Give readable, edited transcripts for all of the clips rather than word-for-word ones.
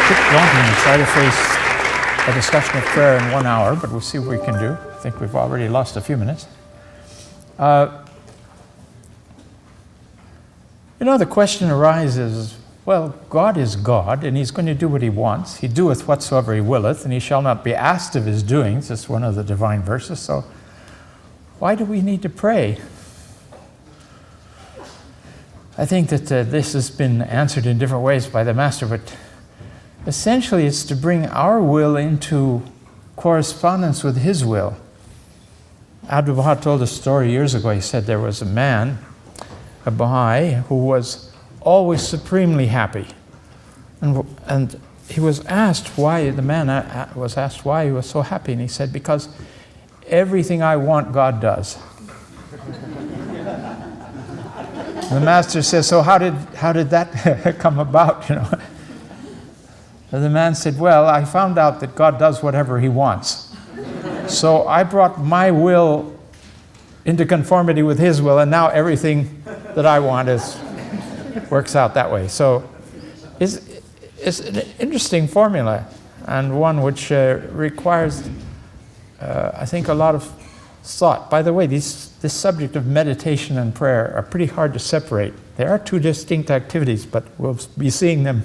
bit daunting to try to face a discussion of prayer in 1 hour, but we'll see what we can do. I think we've already lost a few minutes. The question arises, well, God is God, and he's going to do what he wants. He doeth whatsoever he willeth, and he shall not be asked of his doings. That's one of the divine verses. So why do we need to pray? I think that this has been answered in different ways by the Master, but essentially it's to bring our will into correspondence with his will. Abdu'l-Baha told a story years ago. He said there was a man, a Baha'i, who was always supremely happy. And he was asked why, the man was asked why he was so happy, and he said, because everything I want, God does. The Master says, so how did that come about, And the man said, well, I found out that God does whatever he wants. So I brought my will into conformity with his will, and now everything that I want works out that way. So it's an interesting formula, and one which requires, I think, a lot of thought. By the way, this subject of meditation and prayer are pretty hard to separate. They are two distinct activities, but we'll be seeing them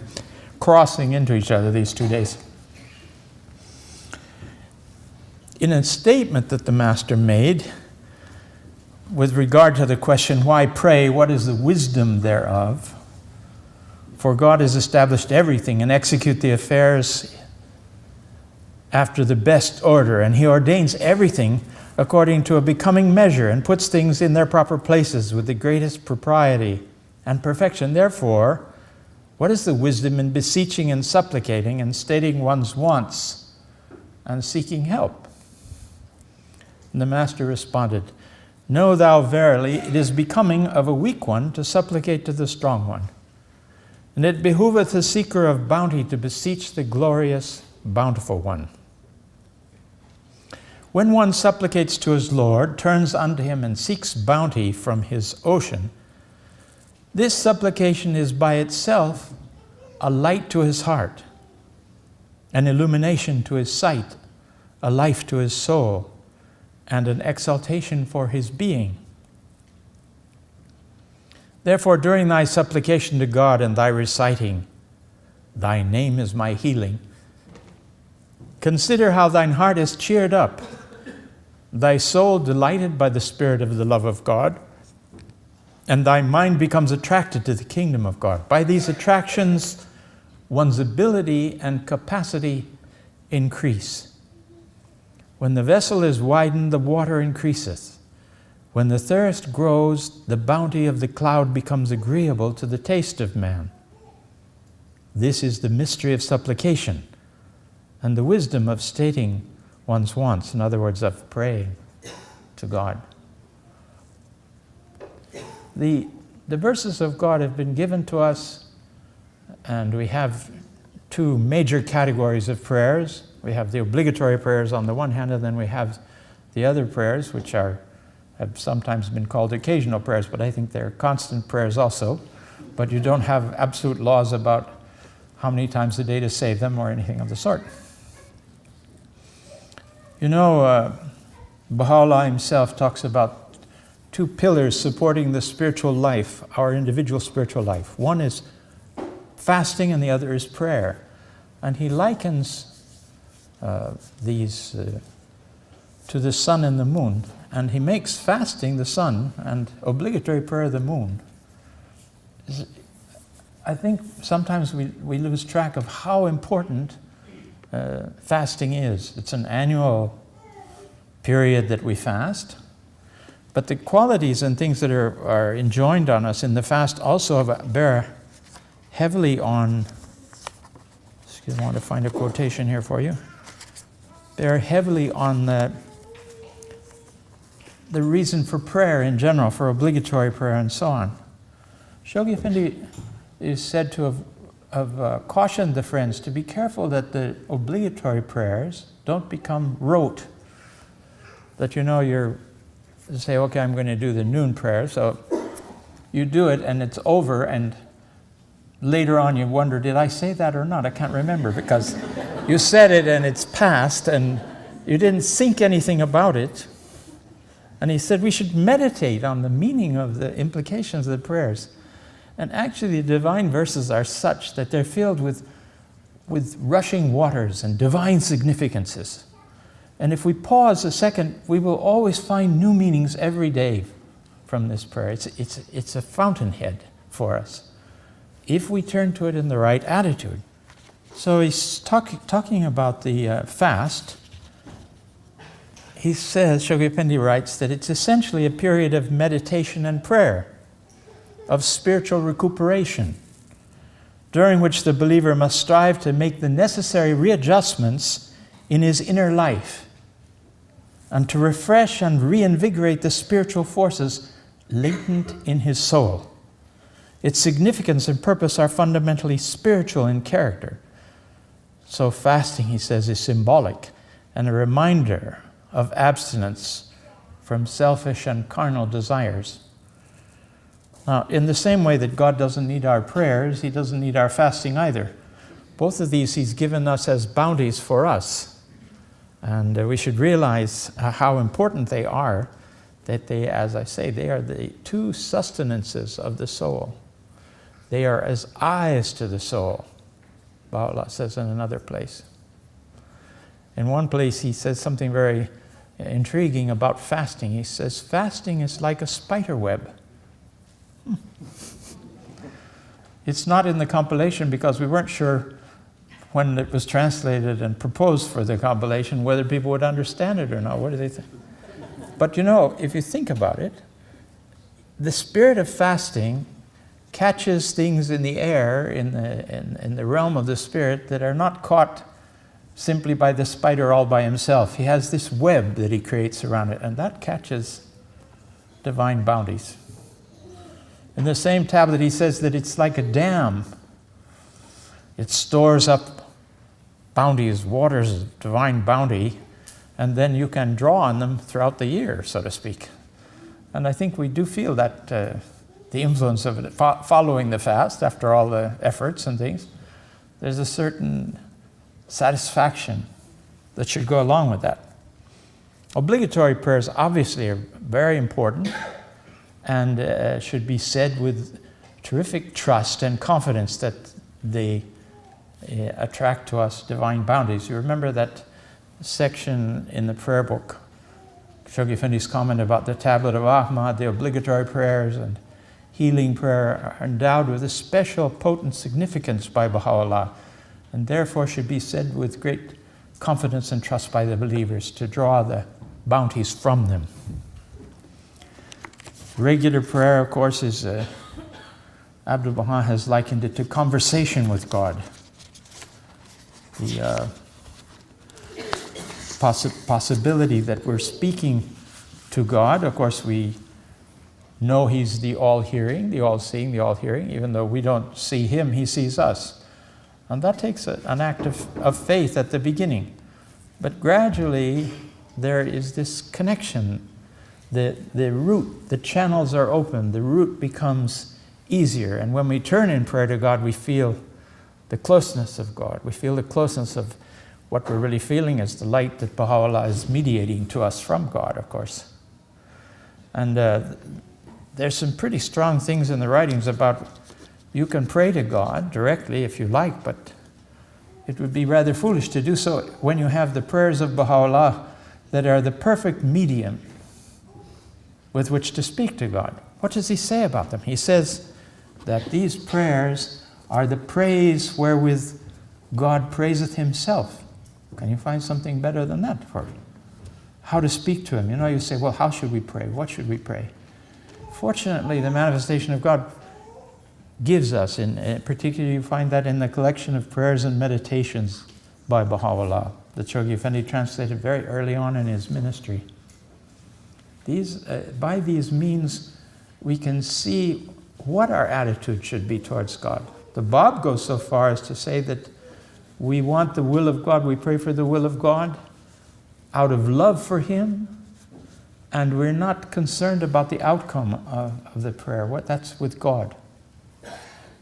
crossing into each other these 2 days. In a statement that the Master made with regard to the question, why pray, what is the wisdom thereof? For God has established everything and execute the affairs after the best order, and he ordains everything according to a becoming measure and puts things in their proper places with the greatest propriety and perfection. Therefore, what is the wisdom in beseeching and supplicating and stating one's wants and seeking help? And the Master responded, know thou verily it is becoming of a weak one to supplicate to the strong one, and it behooveth the seeker of bounty to beseech the glorious, bountiful one. When one supplicates to his Lord, turns unto him and seeks bounty from his ocean, this supplication is by itself a light to his heart, an illumination to his sight, a life to his soul, and an exaltation for his being. Therefore, during thy supplication to God and thy reciting, thy name is my healing, consider how thine heart is cheered up, thy soul delighted by the spirit of the love of God, and thy mind becomes attracted to the kingdom of God. By these attractions, one's ability and capacity increase. When the vessel is widened, the water increaseth. When the thirst grows, the bounty of the cloud becomes agreeable to the taste of man. This is the mystery of supplication and the wisdom of stating one's wants, in other words, of praying to God. The verses of God have been given to us, and we have two major categories of prayers. We have the obligatory prayers on the one hand, and then we have the other prayers, which have sometimes been called occasional prayers, but I think they're constant prayers also. But you don't have absolute laws about how many times a day to say them or anything of the sort. Baha'u'llah himself talks about two pillars supporting the spiritual life, our individual spiritual life. One is fasting and the other is prayer. And he likens these to the sun and the moon. And he makes fasting the sun and obligatory prayer the moon. I think sometimes we lose track of how important fasting is. It's an annual period that we fast. But the qualities and things that are enjoined on us in the fast also bear heavily on, I want to find a quotation here for you. Bear heavily on the reason for prayer in general, for obligatory prayer and so on. Shoghi Effendi is said to have cautioned the friends to be careful that the obligatory prayers don't become rote. That you say, okay, I'm going to do the noon prayer, so you do it and it's over, and later on you wonder, did I say that or not? I can't remember, because you said it and it's past and you didn't think anything about it. And he said we should meditate on the meaning of the implications of the prayers. And actually the divine verses are such that they're filled with rushing waters and divine significances. And if we pause a second, we will always find new meanings every day from this prayer. It's a fountainhead for us, if we turn to it in the right attitude. So he's talking about the fast. He says, Shoghi Effendi writes, that it's essentially a period of meditation and prayer, of spiritual recuperation, during which the believer must strive to make the necessary readjustments in his inner life and to refresh and reinvigorate the spiritual forces latent in his soul. Its significance and purpose are fundamentally spiritual in character. So fasting, he says, is symbolic and a reminder of abstinence from selfish and carnal desires. Now, in the same way that God doesn't need our prayers, he doesn't need our fasting either. Both of these he's given us as bounties for us. And we should realize how important they are, that they, as I say, they are the two sustenances of the soul. They are as eyes to the soul, Baha'u'llah says in another place. In one place he says something very intriguing about fasting. He says, fasting is like a spider web. It's not in the compilation because we weren't sure when it was translated and proposed for the compilation whether people would understand it or not. What do they think? But you know, if you think about it, the spirit of fasting catches things in the air, in the realm of the spirit, that are not caught simply by the spider all by himself. He has this web that he creates around it, and that catches divine bounties. In the same tablet, he says that it's like a dam. It stores up bounties, waters of divine bounty, and then you can draw on them throughout the year, so to speak. And I think we do feel that the influence of it following the fast, after all the efforts and things, there's a certain satisfaction that should go along with that. Obligatory prayers obviously are very important and should be said with terrific trust and confidence that they attract to us divine bounties. You remember that section in the prayer book, Shoghi Effendi's comment about the tablet of Ahmad, the obligatory prayers and healing prayer are endowed with a special potent significance by Baha'u'llah, and therefore should be said with great confidence and trust by the believers to draw the bounties from them. Regular prayer, of course, is Abdul Baha has likened it to conversation with God. The possibility that we're speaking to God. Of course, we know he's the all-hearing, the all-seeing, the all-hearing. Even though we don't see him, he sees us. And that takes an act of faith at the beginning. But gradually, there is this connection. The route, the channels are open, the route becomes easier. And when we turn in prayer to God, we feel the closeness of God. We feel the closeness of what we're really feeling is the light that Baha'u'llah is mediating to us from God, of course. And there's some pretty strong things in the writings about you can pray to God directly if you like, but it would be rather foolish to do so when you have the prayers of Baha'u'llah that are the perfect medium with which to speak to God. What does he say about them? He says that these prayers are the praise wherewith God praiseth himself. Can you find something better than that for how to speak to him? You know, you say, well, how should we pray? What should we pray? Fortunately, the manifestation of God gives us, in particular you find that in the collection of prayers and meditations by Baha'u'llah, that Shoghi Effendi translated very early on in his ministry. By these means, we can see what our attitude should be towards God. The Bab goes so far as to say that we want the will of God, we pray for the will of God out of love for him, and we're not concerned about the outcome of the prayer. That's with God.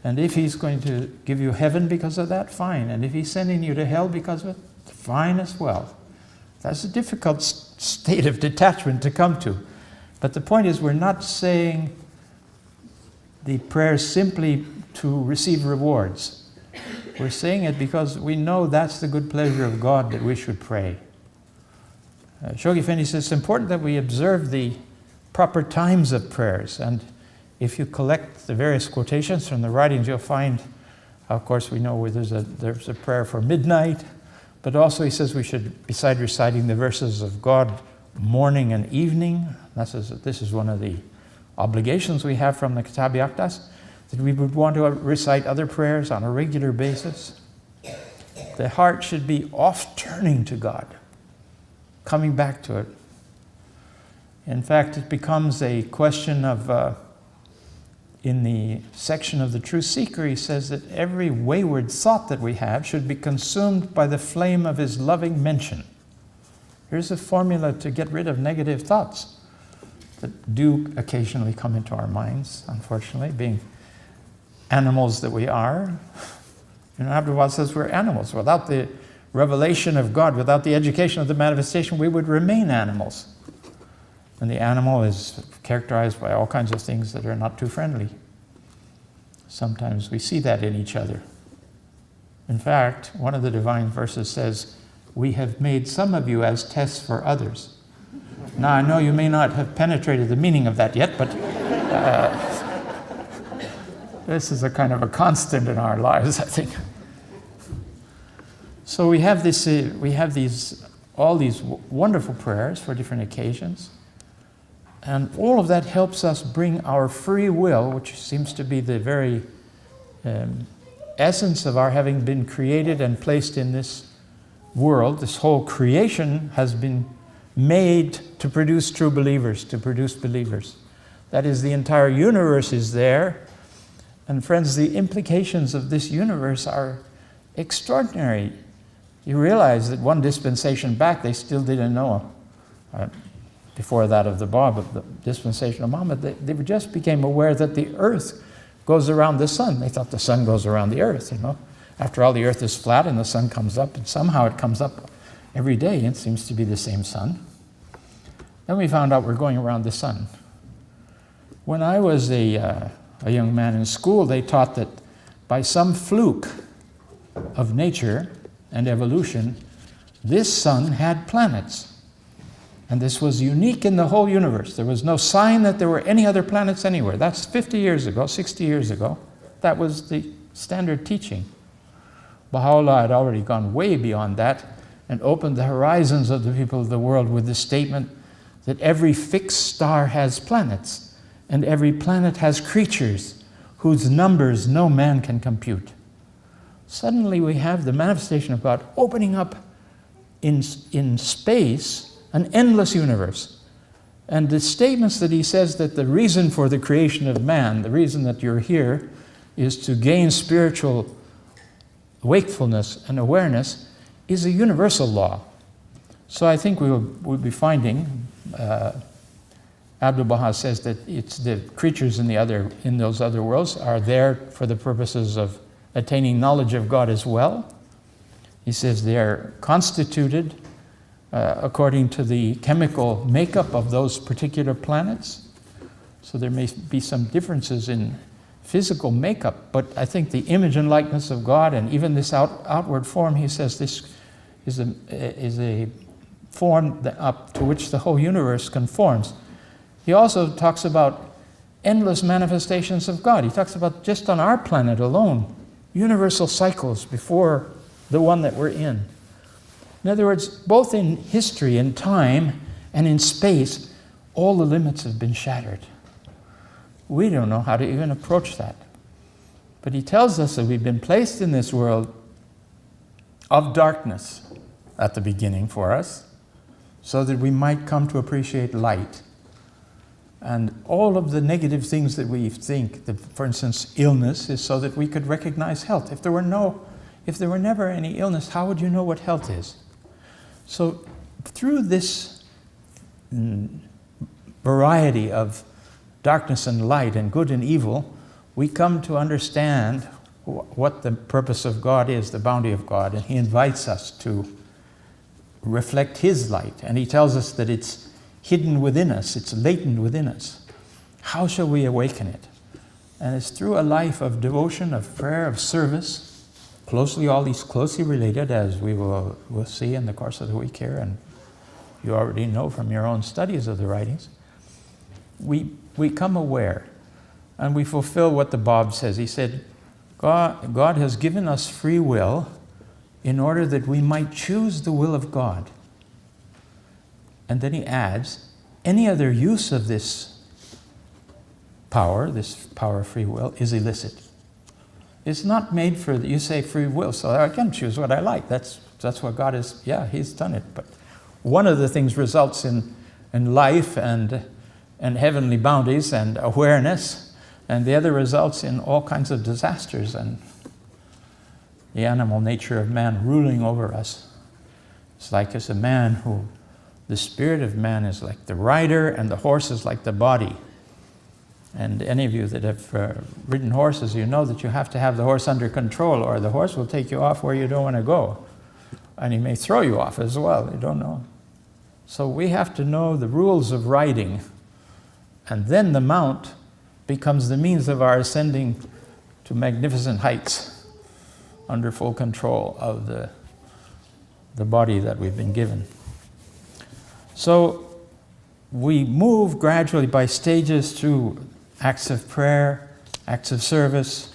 And if he's going to give you heaven because of that, fine. And if he's sending you to hell because of it, fine as well. That's a difficult state of detachment to come to. But the point is, we're not saying the prayers simply to receive rewards. We're saying it because we know that's the good pleasure of God that we should pray. Shoghi Effendi says it's important that we observe the proper times of prayers. And if you collect the various quotations from the writings, you'll find, of course, we know where there's a prayer for midnight, but also he says we should, beside reciting the verses of God, morning and evening. This is one of the obligations we have from the Kitab-i Aqdas, that we would want to recite other prayers on a regular basis. The heart should be oft turning to God, coming back to it. In fact, it becomes a question of, in the section of the True Seeker, he says that every wayward thought that we have should be consumed by the flame of his loving mention. Here's a formula to get rid of negative thoughts that do occasionally come into our minds, unfortunately, being animals that we are. Abdul says we're animals. Without the revelation of God, without the education of the manifestation, we would remain animals. And the animal is characterized by all kinds of things that are not too friendly. Sometimes we see that in each other. In fact, one of the divine verses says, "We have made some of you as tests for others." Now, I know you may not have penetrated the meaning of that yet, but this is a kind of a constant in our lives, I think. So we have all these wonderful prayers for different occasions. And all of that helps us bring our free will, which seems to be the very essence of our having been created and placed in this world. This whole creation has been made to produce true believers, to produce believers. That is, the entire universe is there. And friends, the implications of this universe are extraordinary. You realize that one dispensation back, they still didn't know. Before that of the Bab, of the dispensation of Muhammad, they just became aware that the earth goes around the sun. They thought the sun goes around the earth, After all, the earth is flat and the sun comes up, and somehow it comes up every day. It seems to be the same sun. Then we found out we're going around the sun. When I was a young man in school, they taught that by some fluke of nature and evolution, this sun had planets. And this was unique in the whole universe. There was no sign that there were any other planets anywhere. That's 50 years ago, 60 years ago. That was the standard teaching. Baha'u'llah had already gone way beyond that and opened the horizons of the people of the world with the statement that every fixed star has planets, and every planet has creatures whose numbers no man can compute. Suddenly we have the manifestation of God opening up in space an endless universe. And the statements that he says that the reason for the creation of man, the reason that you're here, is to gain spiritual wakefulness and awareness, is a universal law. So I think we'll be finding, Abdu'l-Baha says that it's the creatures in those other worlds are there for the purposes of attaining knowledge of God as well. He says they're constituted according to the chemical makeup of those particular planets. So there may be some differences in physical makeup, but I think the image and likeness of God, and even this outward form, he says this is a form up to which the whole universe conforms. He also talks about endless manifestations of God. He talks about just on our planet alone, universal cycles before the one that we're in. In other words, both in history and time and in space, all the limits have been shattered. We don't know how to even approach that. But he tells us that we've been placed in this world of darkness at the beginning for us, so that we might come to appreciate light. And all of the negative things that we think, for instance, illness, is so that we could recognize health. If there were never any illness, how would you know what health is? So through this variety of darkness and light and good and evil, we come to understand what the purpose of God is, the bounty of God, and He invites us to reflect His light. And He tells us that it's hidden within us, it's latent within us. How shall we awaken it? And it's through a life of devotion, of prayer, of service, all these closely related, as we'll see in the course of the week here, and you already know from your own studies of the writings. We become aware, and we fulfill what the Bob says. He said, God has given us free will in order that we might choose the will of God. And then he adds, any other use of this power of free will, is illicit. It's not made for, you say free will, so I can choose what I like. That's what God is, yeah, He's done it. But one of the things results in life and heavenly bounties and awareness, and the other results in all kinds of disasters and the animal nature of man ruling over us. It's like as a man who, the spirit of man is like the rider and the horse is like the body. And any of you that have ridden horses, you know that you have to have the horse under control, or the horse will take you off where you don't want to go. And he may throw you off as well, you don't know. So we have to know the rules of riding, and then the mount becomes the means of our ascending to magnificent heights under full control of the body that we've been given. So we move gradually by stages through acts of prayer, acts of service,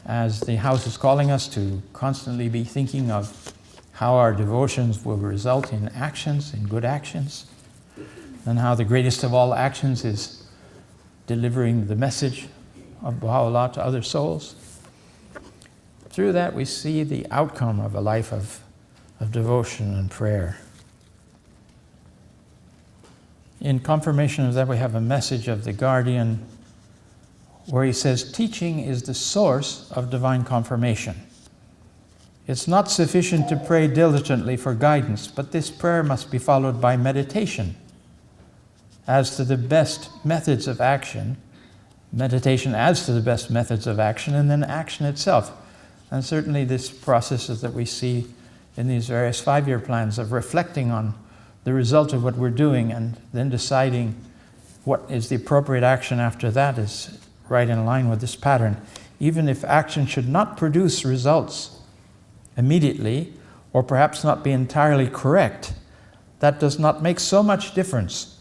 as the house is calling us to constantly be thinking of how our devotions will result in actions, in good actions, and how the greatest of all actions is delivering the message of Baha'u'llah to other souls. Through that we see the outcome of a life of devotion and prayer. In confirmation of that, we have a message of the Guardian where he says, teaching is the source of divine confirmation. It's not sufficient to pray diligently for guidance, but this prayer must be followed by meditation. As to the best methods of action, meditation adds to the best methods of action, and then action itself. And certainly this process is that we see in these various 5-year plans of reflecting on the result of what we're doing and then deciding what is the appropriate action after that is right in line with this pattern. Even if action should not produce results immediately, or perhaps not be entirely correct, that does not make so much difference,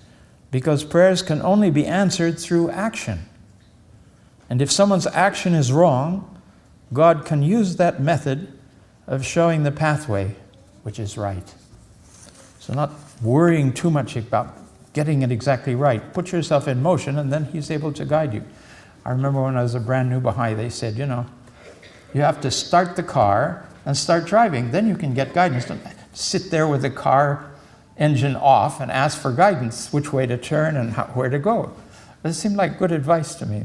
because prayers can only be answered through action. And if someone's action is wrong, God can use that method of showing the pathway which is right. So not worrying too much about getting it exactly right. Put yourself in motion, and then He's able to guide you. I remember when I was a brand new Baha'i, they said, you have to start the car and start driving, then you can get guidance. Don't sit there with the car engine off and ask for guidance, which way to turn and where to go. It seemed like good advice to me.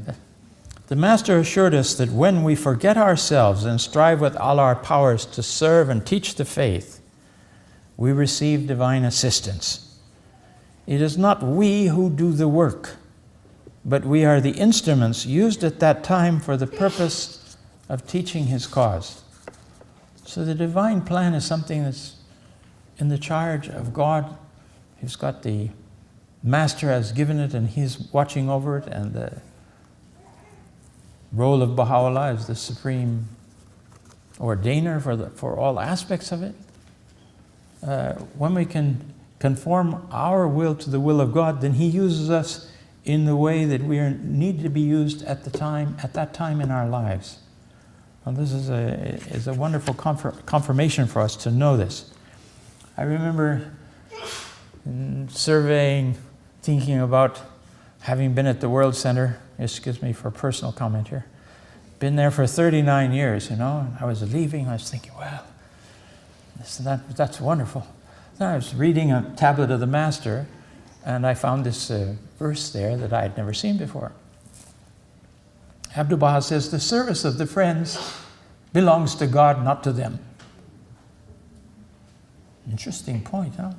The Master assured us that when we forget ourselves and strive with all our powers to serve and teach the faith, we receive divine assistance. It is not we who do the work, but we are the instruments used at that time for the purpose of teaching His cause. So the divine plan is something that's in the charge of God. He's got the Master has given it, and He's watching over it, and the role of Baha'u'llah is the supreme ordainer for all aspects of it. When we can conform our will to the will of God, then He uses us in the way that we need to be used at that time in our lives. And this is a wonderful confirmation for us to know this. I remember surveying, thinking about having been at the World Center, excuse me for a personal comment here, been there for 39 years, and I was leaving, I was thinking, well, that's wonderful. Then I was reading a tablet of the Master, and I found this verse there that I had never seen before. Abdu'l-Baha says, the service of the friends belongs to God, not to them. Interesting point, huh?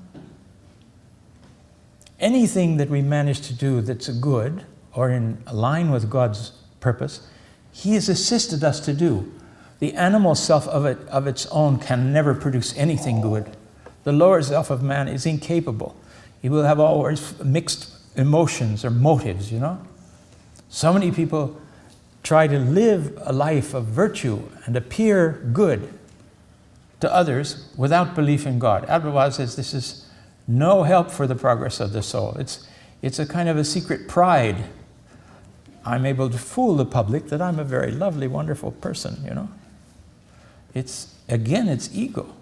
Anything that we manage to do that's good or in line with God's purpose He has assisted us to do. The animal self of its own can never produce anything good. The lower self of man is incapable. He will have always mixed emotions or motives, you know. So many people try to live a life of virtue and appear good to others without belief in God. Abdu'l-Baha says this is no help for the progress of the soul. It's a kind of a secret pride. I'm able to fool the public that I'm a very lovely, wonderful person, you know. It's ego.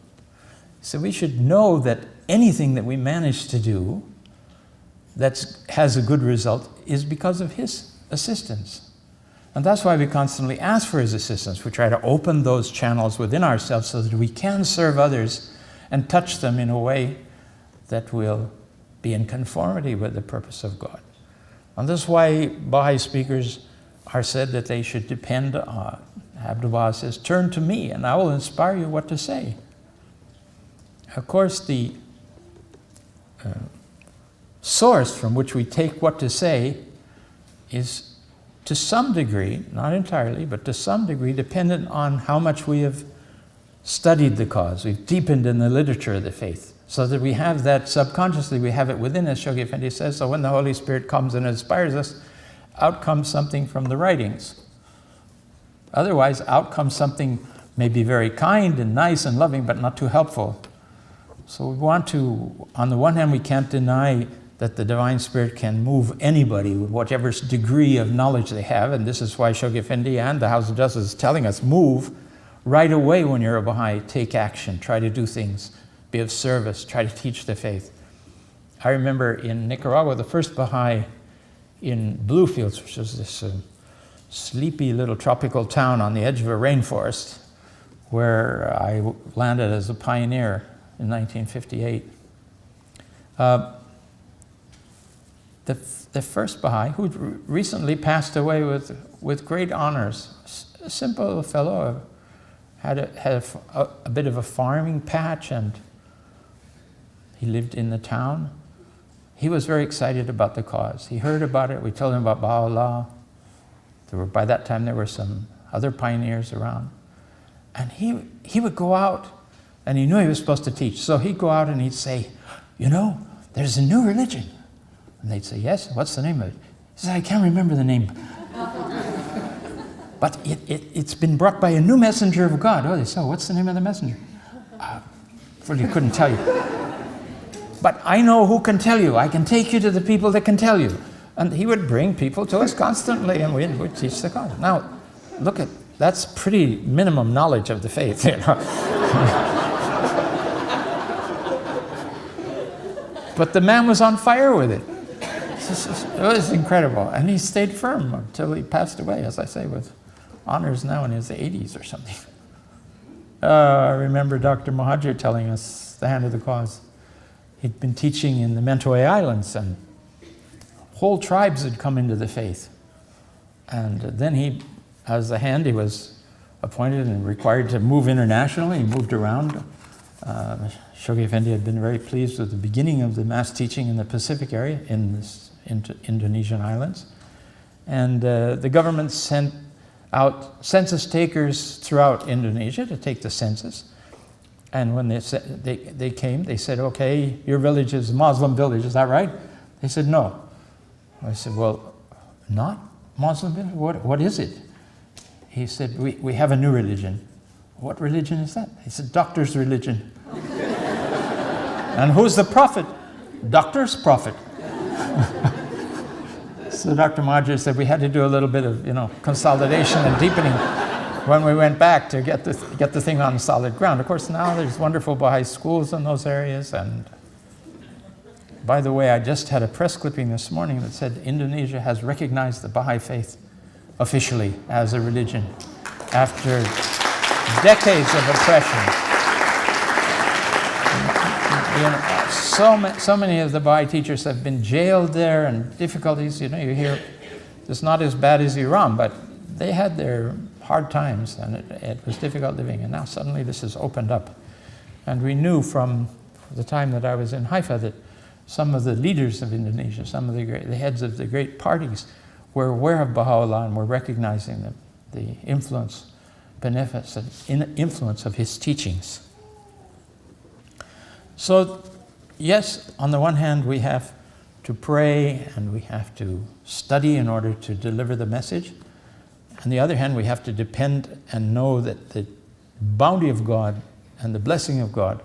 So we should know that anything that we manage to do that has a good result is because of his assistance. And that's why we constantly ask for his assistance. We try to open those channels within ourselves so that we can serve others and touch them in a way that will be in conformity with the purpose of God. And that's why Baha'i speakers are said that they should depend on, Abdu'l-Baha says, turn to me and I will inspire you what to say. Of course, the source from which we take what to say is to some degree, not entirely, but to some degree dependent on how much we have studied the cause. We've deepened in the literature of the faith so that we have that subconsciously, we have it within us, Shoghi Effendi says, so when the Holy Spirit comes and inspires us, out comes something from the writings. Otherwise, out comes something maybe very kind and nice and loving, but not too helpful. So we want to, on the one hand, we can't deny that the Divine Spirit can move anybody with whatever degree of knowledge they have, and this is why Shoghi Effendi and the House of Justice is telling us, move right away when you're a Baha'i, take action, try to do things, be of service, try to teach the faith. I remember in Nicaragua, the first Baha'i in Bluefields, which was this sleepy little tropical town on the edge of a rainforest, where I landed as a pioneer in 1958. The first Baha'i, who recently passed away with great honors, a simple fellow, had a bit of a farming patch, and he lived in the town. He was very excited about the cause. He heard about it. We told him about Baha'u'llah. By that time, there were some other pioneers around. And he would go out, and he knew he was supposed to teach. So he'd go out and he'd say, you know, there's a new religion. And they'd say, yes, what's the name of it? He said, I can't remember the name. But it's been brought by a new messenger of God. Oh, they said, what's the name of the messenger? Really couldn't tell you. But I know who can tell you. I can take you to the people that can tell you. And he would bring people to us constantly, and we would teach the cause. Now, look at, that's pretty minimum knowledge of the faith, you know. But the man was on fire with it. It was incredible. And he stayed firm until he passed away, as I say, with honors now in his 80s or something. I remember Dr. Muhajir telling us, the hand of the cause. He'd been teaching in the Mentawai Islands, and whole tribes had come into the faith. And then he, as the hand, he was appointed and required to move internationally. He moved around. Shoghi Effendi had been very pleased with the beginning of the mass teaching in the Pacific area, in this Indonesian islands. And the government sent out census takers throughout Indonesia to take the census. And when they came, they said, okay, your village is a Muslim village, is that right? They said, no. I said, well, not Muslim village? What is it? He said, we have a new religion. What religion is that? He said, doctor's religion. And who's the prophet? Doctor's prophet. So Dr. Muhajir said we had to do a little bit of, consolidation and deepening when we went back to get the thing on solid ground. Of course, now there's wonderful Baha'i schools in those areas. And by the way, I just had a press clipping this morning that said Indonesia has recognized the Baha'i faith officially as a religion after decades of oppression. So many of the Baha'i teachers have been jailed there, and difficulties. You hear it's not as bad as Iran, but they had their hard times, and it was difficult living. And now suddenly this has opened up. And we knew from the time that I was in Haifa that some of the leaders of Indonesia, some of the heads of the great parties were aware of Baha'u'llah and were recognizing the beneficent influence of his teachings. So, yes, on the one hand, we have to pray and we have to study in order to deliver the message. On the other hand, we have to depend and know that the bounty of God and the blessing of God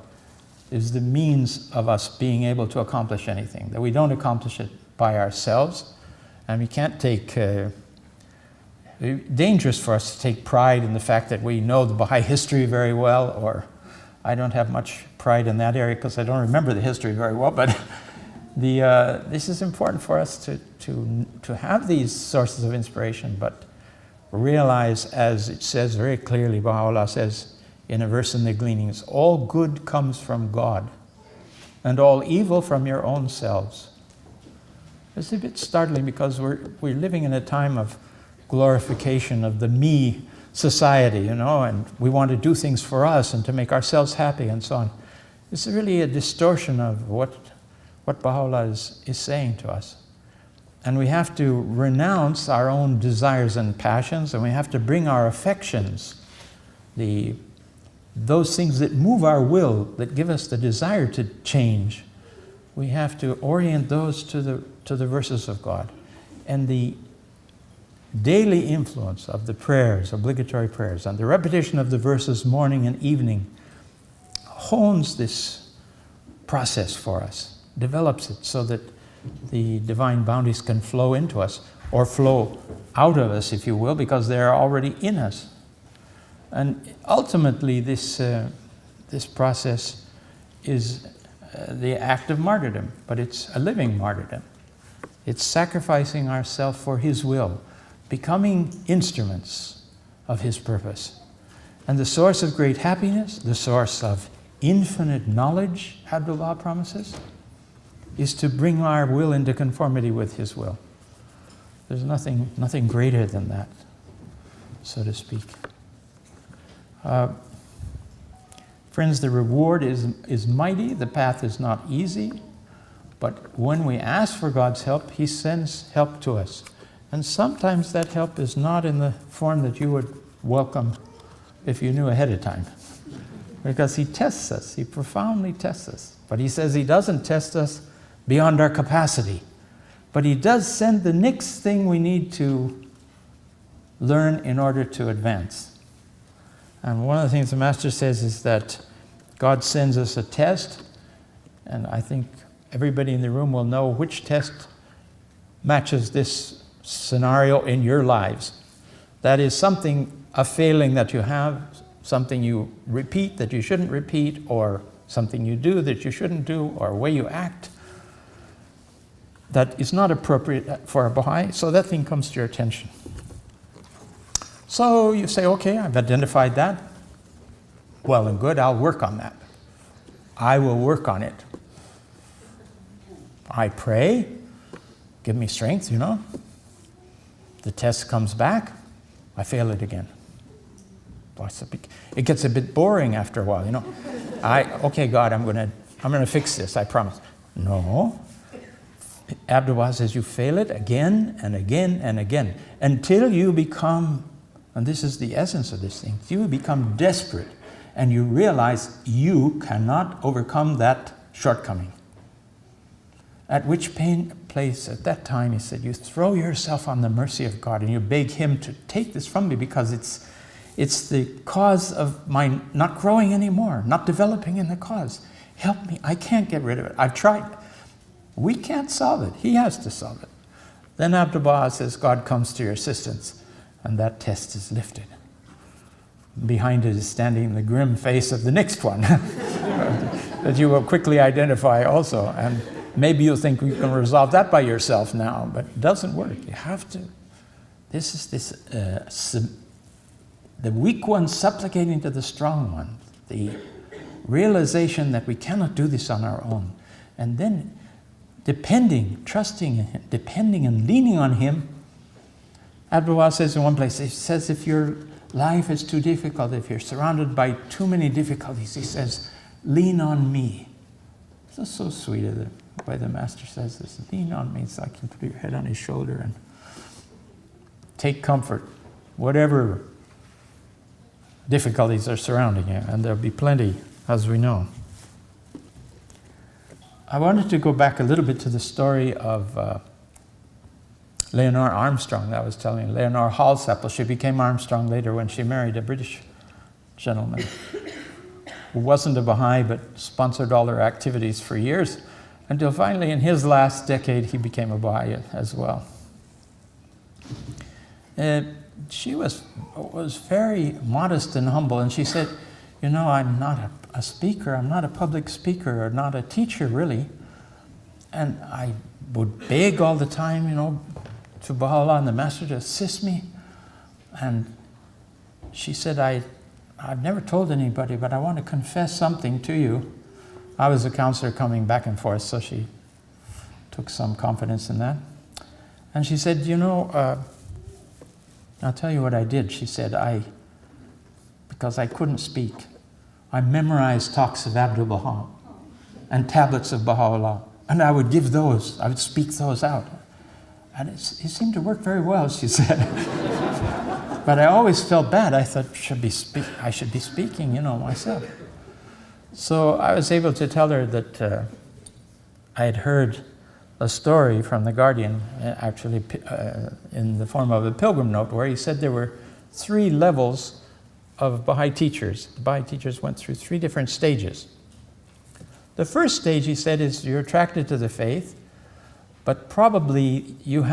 is the means of us being able to accomplish anything, that we don't accomplish it by ourselves, and we can't take, dangerous for us to take pride in the fact that we know the Baha'i history very well, or I don't have much pride in that area because I don't remember the history very well, but this is important for us to have these sources of inspiration, but realize, as it says very clearly, Baha'u'llah says in a verse in the Gleanings, all good comes from God, and all evil from your own selves. It's a bit startling because we're living in a time of glorification of the me society, and we want to do things for us and to make ourselves happy and so on. It's really a distortion of what Baha'u'llah is saying to us. And we have to renounce our own desires and passions, and we have to bring our affections, those things that move our will, that give us the desire to change, we have to orient those to the verses of God. And the daily influence of the prayers, obligatory prayers, and the repetition of the verses morning and evening hones this process for us, develops it so that the divine bounties can flow into us, or flow out of us, if you will, because they're already in us. And ultimately, this process is the act of martyrdom, but it's a living martyrdom. It's sacrificing ourselves for His will, becoming instruments of His purpose. And the source of great happiness, the source of infinite knowledge, Abdullah promises, is to bring our will into conformity with His will. There's nothing greater than that, so to speak. Friends, the reward is mighty, the path is not easy, but when we ask for God's help, He sends help to us. And sometimes that help is not in the form that you would welcome if you knew ahead of time. Because He tests us, He profoundly tests us. But He says He doesn't test us beyond our capacity. But He does send the next thing we need to learn in order to advance. And one of the things the Master says is that God sends us a test, and I think everybody in the room will know which test matches this scenario in your lives. That is a failing that you have, something you repeat that you shouldn't repeat, or something you do that you shouldn't do, or a way you act that is not appropriate for a Baha'i, so that thing comes to your attention. So you say, okay, I've identified that. Well and good, I'll work on that. I will work on it. I pray, give me strength, The test comes back, I fail it again. It gets a bit boring after a while, Okay, God, I'm gonna fix this, I promise. No. Abdullah says you fail it again and again and again until you become, and this is the essence of this thing, you become desperate and you realize you cannot overcome that shortcoming. At which place at that time, he said, you throw yourself on the mercy of God and you beg Him to take this from me because it's the cause of my not growing anymore, not developing in the cause. Help me, I can't get rid of it. I've tried. We can't solve it. He has to solve it. Then Abdullah says, God comes to your assistance, and that test is lifted. Behind it is standing the grim face of the next one that you will quickly identify also. And maybe you think you can resolve that by yourself now, but it doesn't work. You have to. This is the weak one supplicating to the strong one, the realization that we cannot do this on our own. And then depending, trusting, depending and leaning on Him. Abdullah says in one place, he says, if your life is too difficult, if you're surrounded by too many difficulties, he says, lean on me. This is so sweet, the way the Master says this. Lean on me, so I can put your head on His shoulder and take comfort. whatever difficulties are surrounding you, and there'll be plenty, as we know. I wanted to go back a little bit to the story of Leonard Armstrong that I was telling you. Leonard Halsapple, she became Armstrong later when she married a British gentleman who wasn't a Baha'i but sponsored all her activities for years, until finally in his last decade he became a Baha'i as well. She was very modest and humble, and she said, you know, I'm not a speaker, I'm not a public speaker, or not a teacher really, and I would beg all the time, you know, to Baha'u'llah and the Master to assist me. And she said, I've never told anybody, but I want to confess something to you. I was a counselor coming back and forth, so she took some confidence in that. And she said, you know, I'll tell you what I did. She said, because I couldn't speak, I memorized talks of Abdul Baha and tablets of Baha'u'llah, and I would give those, I would speak those out. And it seemed to work very well, she said. But I always felt bad. I thought, I should be speaking, you know, myself. So I was able to tell her that I had heard a story from The Guardian, actually in the form of a pilgrim note, where he said there were 3 levels of Baha'i teachers. The Baha'i teachers went through 3 different stages. The first stage, he said, is you're attracted to the faith, but probably you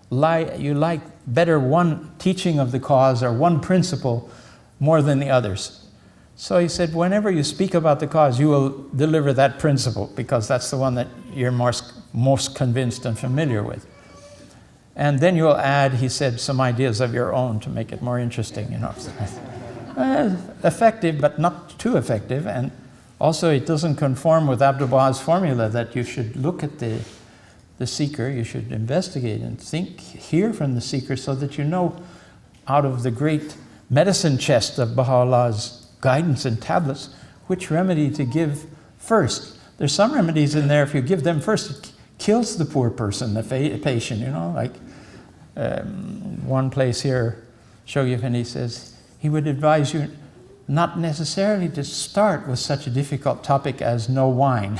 like better one teaching of the cause or one principle more than the others. So he said, whenever you speak about the cause, you will deliver that principle, because that's the one that you're most convinced and familiar with. And then you'll add, he said, some ideas of your own to make it more interesting, you know. Effective, but not too effective. And also it doesn't conform with Abdu'l-Baha's formula that you should look at the seeker, you should investigate and hear from the seeker, so that you know, out of the great medicine chest of Baha'u'llah's guidance and tablets, which remedy to give first. There's some remedies in there, if you give them first, it kills the poor person, the patient, you know, like one place here, Shogyafindi says, he would advise you not necessarily to start with such a difficult topic as no wine.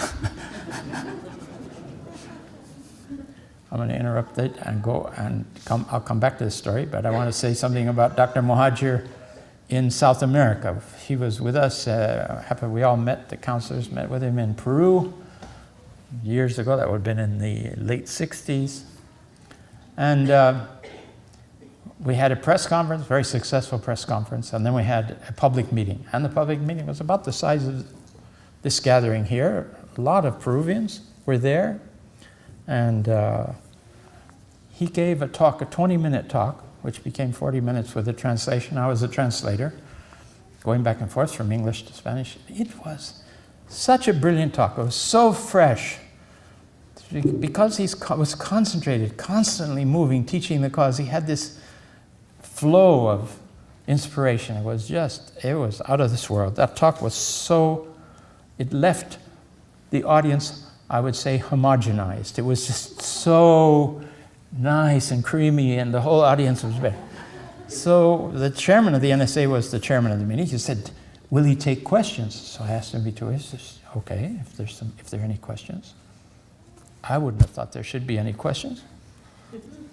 I'm going to interrupt it and go and I'll come back to this story, but I want to say something about Dr. Muhajir in South America. He was with us, we all met, the counselors met with him in Peru years ago. That would have been in the late 60s. And we had a press conference, very successful press conference, and then we had a public meeting. And the public meeting was about the size of this gathering here. A lot of Peruvians were there. And he gave a talk, a 20-minute talk, which became 40 minutes with a translation. I was a translator, going back and forth from English to Spanish. It was such a brilliant talk. It was so fresh. Because he was concentrated, constantly moving, teaching the cause, he had this flow of inspiration. It was out of this world. That talk was it left the audience, I would say, homogenized. It was just so nice and creamy, and the whole audience was there. So the chairman of the NSA was the chairman of the meeting. He said, will he take questions? So I asked him between ways, okay, if there are any questions. I wouldn't have thought there should be any questions.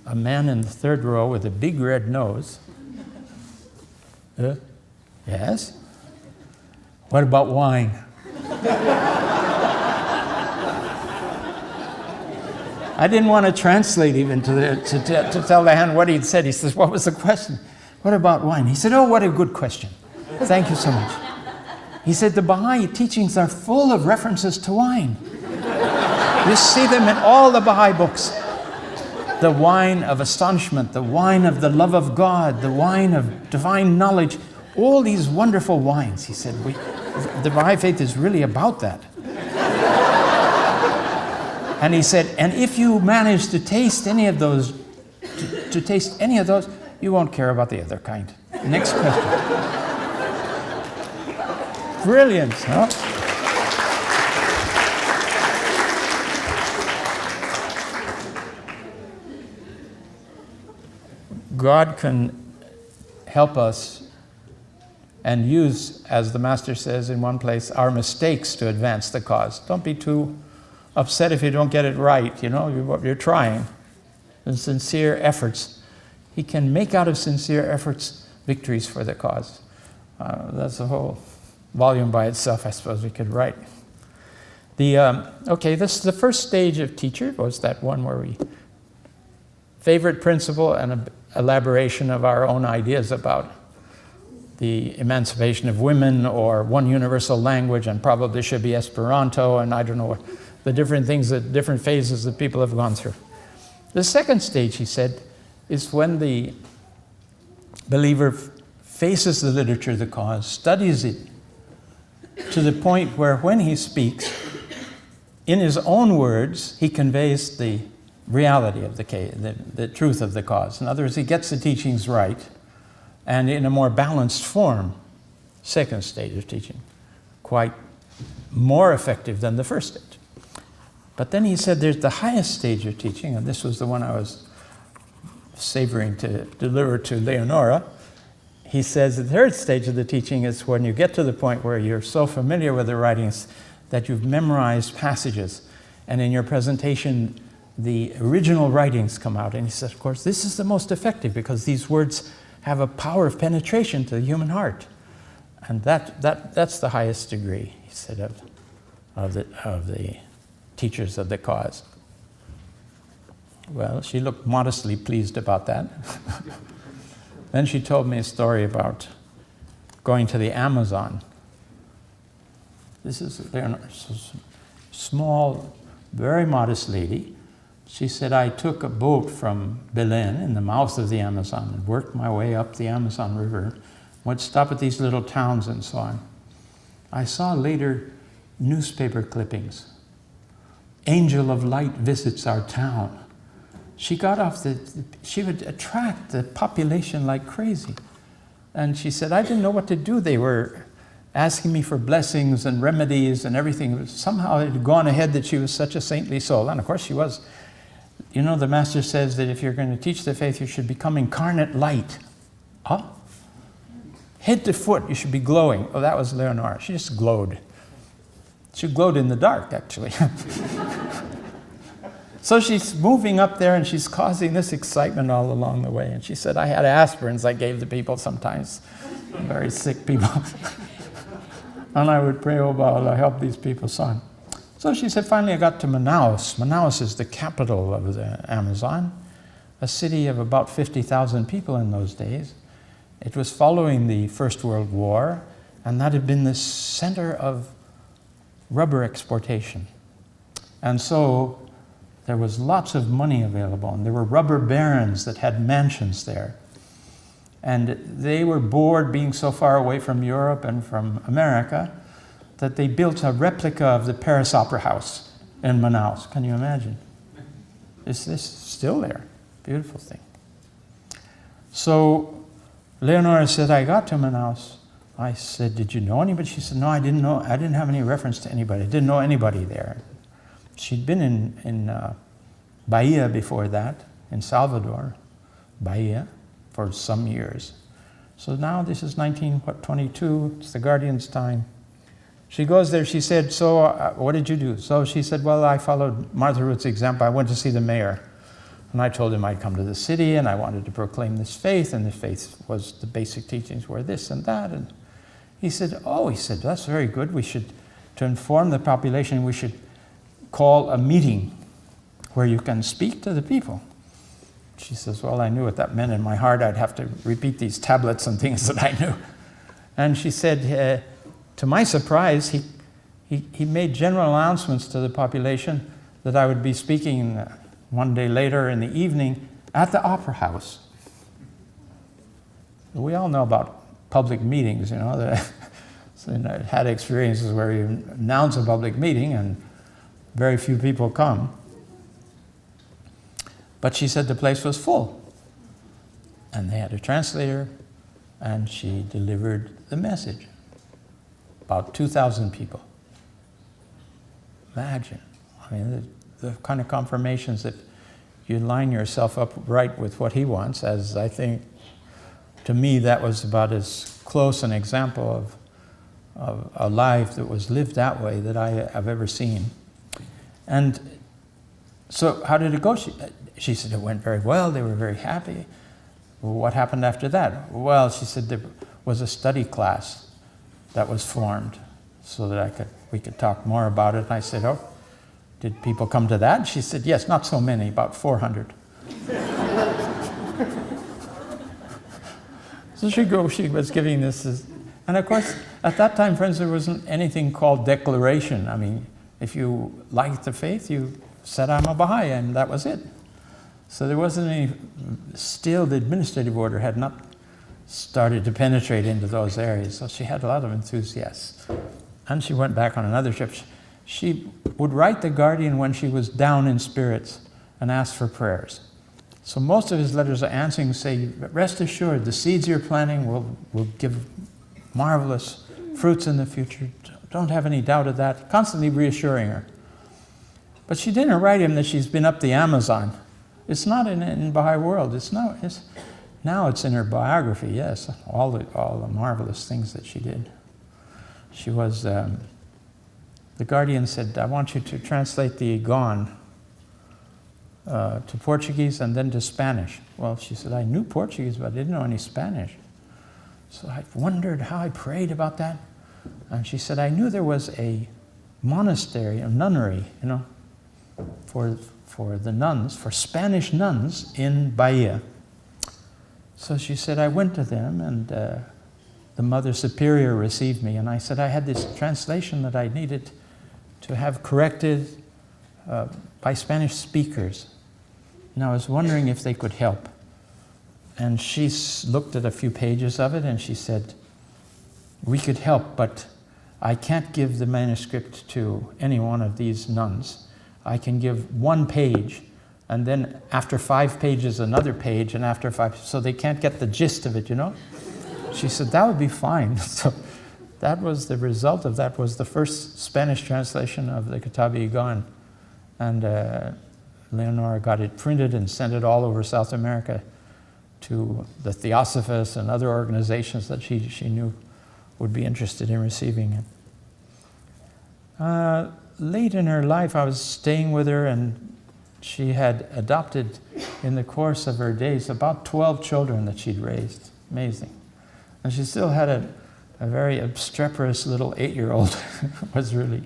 A man in the 3rd row with a big red nose. Yes? What about wine? I didn't want to translate even to tell the hand what he'd said. He says, what was the question? What about wine? He said, oh, what a good question. Thank you so much. He said, the Baha'i teachings are full of references to wine. You see them in all the Baha'i books. The wine of astonishment, the wine of the love of God, the wine of divine knowledge, all these wonderful wines. He said, the Baha'i faith is really about that. And he said, and if you manage to taste any of those, you won't care about the other kind. Next question. Brilliant, huh? God can help us and use, as the Master says in one place, our mistakes to advance the cause. Don't be too upset if you don't get it right, you're trying. And sincere efforts. He can make out of sincere efforts victories for the cause. That's a whole volume by itself, I suppose we could write. This the first stage of teacher was that one where we favorite principle and an elaboration of our own ideas about the emancipation of women or one universal language, and probably should be Esperanto, and I don't know, the different things, the different phases that people have gone through. The second stage, he said, is when the believer faces the literature of the cause, studies it to the point where when he speaks, in his own words, he conveys the reality of the case, the truth of the cause. In other words, he gets the teachings right and in a more balanced form. Second stage of teaching, quite more effective than the first stage. But then he said there's the highest stage of teaching, and this was the one I was savoring to deliver to Leonora. He says the third stage of the teaching is when you get to the point where you're so familiar with the writings that you've memorized passages, and in your presentation the original writings come out. And he says, of course, this is the most effective because these words have a power of penetration to the human heart. And that's the highest degree, he said, of the teachers of the cause. Well, she looked modestly pleased about that. Then she told me a story about going to the Amazon. This is a small, very modest lady. She said, I took a boat from Belen in the mouth of the Amazon and worked my way up the Amazon River, would stop at these little towns and so on. I saw later newspaper clippings. Angel of Light visits our town. She got off she would attract the population like crazy. And she said, I didn't know what to do. They were asking me for blessings and remedies and everything. Somehow it had gone ahead that she was such a saintly soul. And of course she was. The Master says that if you're going to teach the faith, you should become incarnate light. Huh? Head to foot, you should be glowing. Oh, that was Leonora. She just glowed. She glowed in the dark, actually. So she's moving up there and she's causing this excitement all along the way. And she said, I had aspirins I gave to people sometimes, very sick people. And I would pray, oh, Allah, help these people, son. So she said, finally I got to Manaus. Manaus is the capital of the Amazon, a city of about 50,000 people in those days. It was following the First World War, and that had been the center of rubber exportation. And so there was lots of money available, and there were rubber barons that had mansions there. And they were bored being so far away from Europe and from America that they built a replica of the Paris Opera House in Manaus. Can you imagine? It's still there. Beautiful thing. So Leonora said, I got to Manaus. I said, did you know anybody? She said, no, I didn't know. I didn't have any reference to anybody. I didn't know anybody there. She'd been in Bahia before that, in Salvador, Bahia, for some years. So now this is 1922, it's the Guardian's time. She goes there, she said, so what did you do? So she said, well, I followed Martha Root's example. I went to see the mayor. And I told him I'd come to the city and I wanted to proclaim this faith, and the faith was, the basic teachings were this and that. And he said, that's very good. To inform the population, we should call a meeting where you can speak to the people. She says, well, I knew what that meant in my heart. I'd have to repeat these tablets and things that I knew. And she said, to my surprise, he made general announcements to the population that I would be speaking one day later in the evening at the Opera House. We all know about public meetings, So I had experiences where you announce a public meeting and very few people come. But she said the place was full. And they had a translator, and she delivered the message. About 2,000 people. Imagine. I mean, the kind of confirmations that you line yourself up right with what he wants, as I think to me, that was about as close an example of a life that was lived that way that I have ever seen. And so how did it go? She said it went very well. They were very happy. Well, what happened after that? Well, she said there was a study class that was formed so that we could talk more about it. And I said, oh, did people come to that? She said, yes, not so many, about 400. So she was giving this, and of course, at that time, friends, there wasn't anything called declaration. I mean, if you liked the faith, you said, I'm a Baha'i, and that was it. So there wasn't any, still the administrative order had not started to penetrate into those areas. So she had a lot of enthusiasts. And she went back on another trip. She would write the Guardian when she was down in spirits and ask for prayers. So most of his letters are answering, say, rest assured, the seeds you're planting will give marvelous fruits in the future. Don't have any doubt of that. Constantly reassuring her. But she didn't write him that she's been up the Amazon. It's not in Baha'i world. Now it's in her biography, yes, all the marvelous things that she did. She was, the Guardian said, I want you to translate the Igon to Portuguese and then to Spanish. Well, she said, I knew Portuguese, but I didn't know any Spanish. So I wondered how I prayed about that. And she said, I knew there was a monastery, a nunnery, for the nuns, for Spanish nuns in Bahia. So she said, I went to them, and the Mother Superior received me. And I said, I had this translation that I needed to have corrected by Spanish speakers. And I was wondering if they could help. And she looked at a few pages of it, and she said, we could help, but I can't give the manuscript to any one of these nuns. I can give 1 page, and then after 5 pages, another page, and after 5, so they can't get the gist of it, She said, that would be fine. So that was the result of that, was the first Spanish translation of the Kitab-i-Igan. And Leonora got it printed and sent it all over South America to the Theosophists and other organizations that she knew would be interested in receiving it. Late in her life, I was staying with her, and she had adopted, in the course of her days, about 12 children that she'd raised. Amazing. And she still had a very obstreperous little 8-year-old. Was really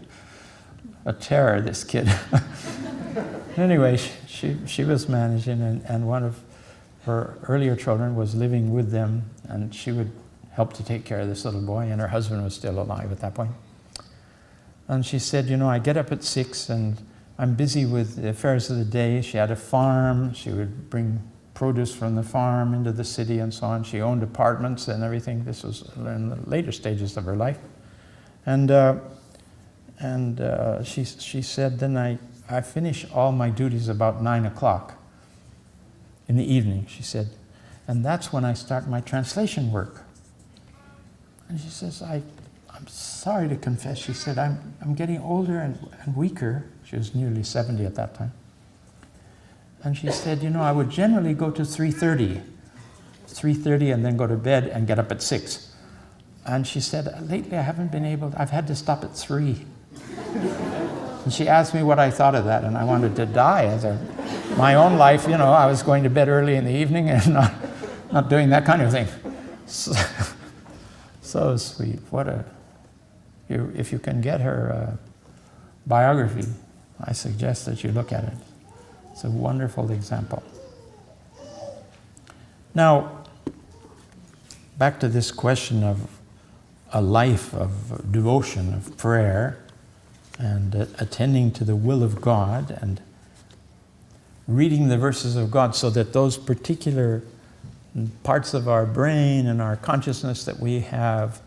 a terror, this kid. Anyway, she was managing, and one of her earlier children was living with them, and she would help to take care of this little boy, and her husband was still alive at that point. And she said, I get up at 6 and I'm busy with the affairs of the day. She had a farm. She would bring produce from the farm into the city and so on. She owned apartments and everything. This was in the later stages of her life. And she said, then I finish all my duties about 9 o'clock in the evening, she said. And that's when I start my translation work. And she says, I'm sorry to confess, she said, I'm getting older and weaker. She was nearly 70 at that time. And she said, I would generally go to 3:30 and then go to bed and get up at 6. And she said, lately I haven't been able, I've had to stop at 3. And she asked me what I thought of that, and I wanted to die. My own life, I was going to bed early in the evening and not doing that kind of thing. So sweet. If you can get her biography, I suggest that you look at it. It's a wonderful example. Now, back to this question of a life of devotion, of prayer, and attending to the will of God, and reading the verses of God so that those particular parts of our brain and our consciousness that we have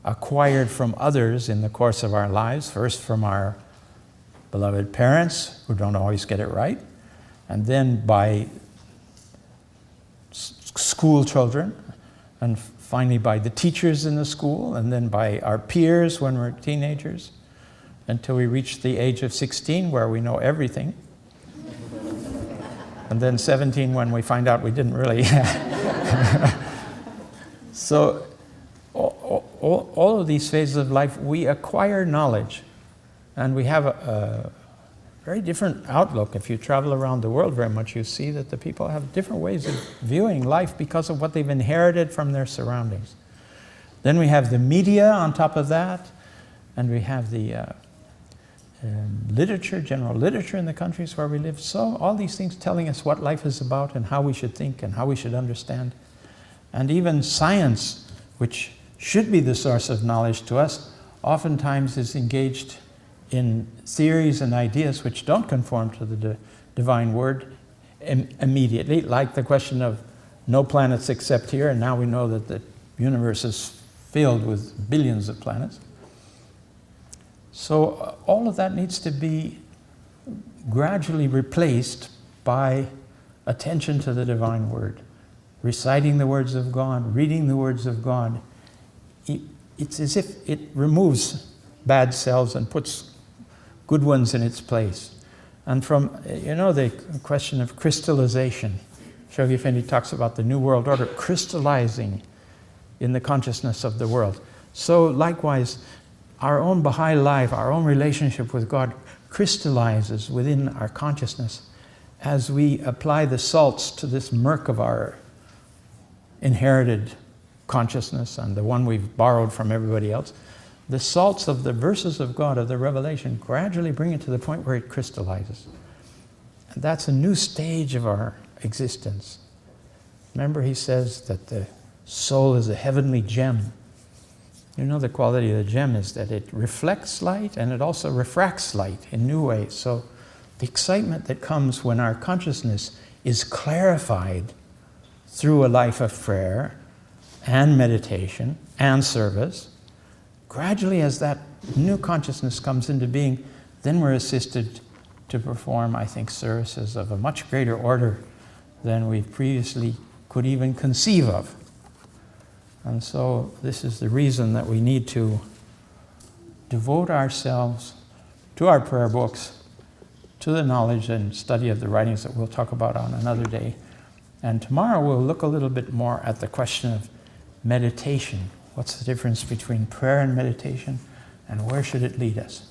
acquired from others in the course of our lives, first from our beloved parents who don't always get it right, and then by school children, and finally by the teachers in the school, and then by our peers when we're teenagers, until we reach the age of 16 where we know everything, and then 17 when we find out we didn't really. So all of these phases of life, we acquire knowledge, and we have a very different outlook. If you travel around the world very much, you see that the people have different ways of viewing life because of what they've inherited from their surroundings. Then we have the media on top of that, and we have the literature, general literature in the countries where we live. So all these things telling us what life is about and how we should think and how we should understand. And even science, which should be the source of knowledge to us, oftentimes is engaged in theories and ideas which don't conform to the divine word immediately, like the question of no planets except here, and now we know that the universe is filled with billions of planets. So all of that needs to be gradually replaced by attention to the divine word, reciting the words of God, reading the words of God. It's as if it removes bad cells and puts good ones in its place. And from, the question of crystallization, Shoghi Effendi talks about the New World Order crystallizing in the consciousness of the world. So likewise, our own Baha'i life, our own relationship with God crystallizes within our consciousness as we apply the salts to this murk of our inherited consciousness and the one we've borrowed from everybody else. The salts of the verses of God, of the revelation, gradually bring it to the point where it crystallizes. And that's a new stage of our existence. Remember, he says that the soul is a heavenly gem. The quality of the gem is that it reflects light and it also refracts light in new ways. So the excitement that comes when our consciousness is clarified through a life of prayer and meditation and service, gradually as that new consciousness comes into being, then we're assisted to perform, I think, services of a much greater order than we previously could even conceive of. And so this is the reason that we need to devote ourselves to our prayer books, to the knowledge and study of the writings that we'll talk about on another day. And tomorrow we'll look a little bit more at the question of meditation. What's the difference between prayer and meditation, and where should it lead us?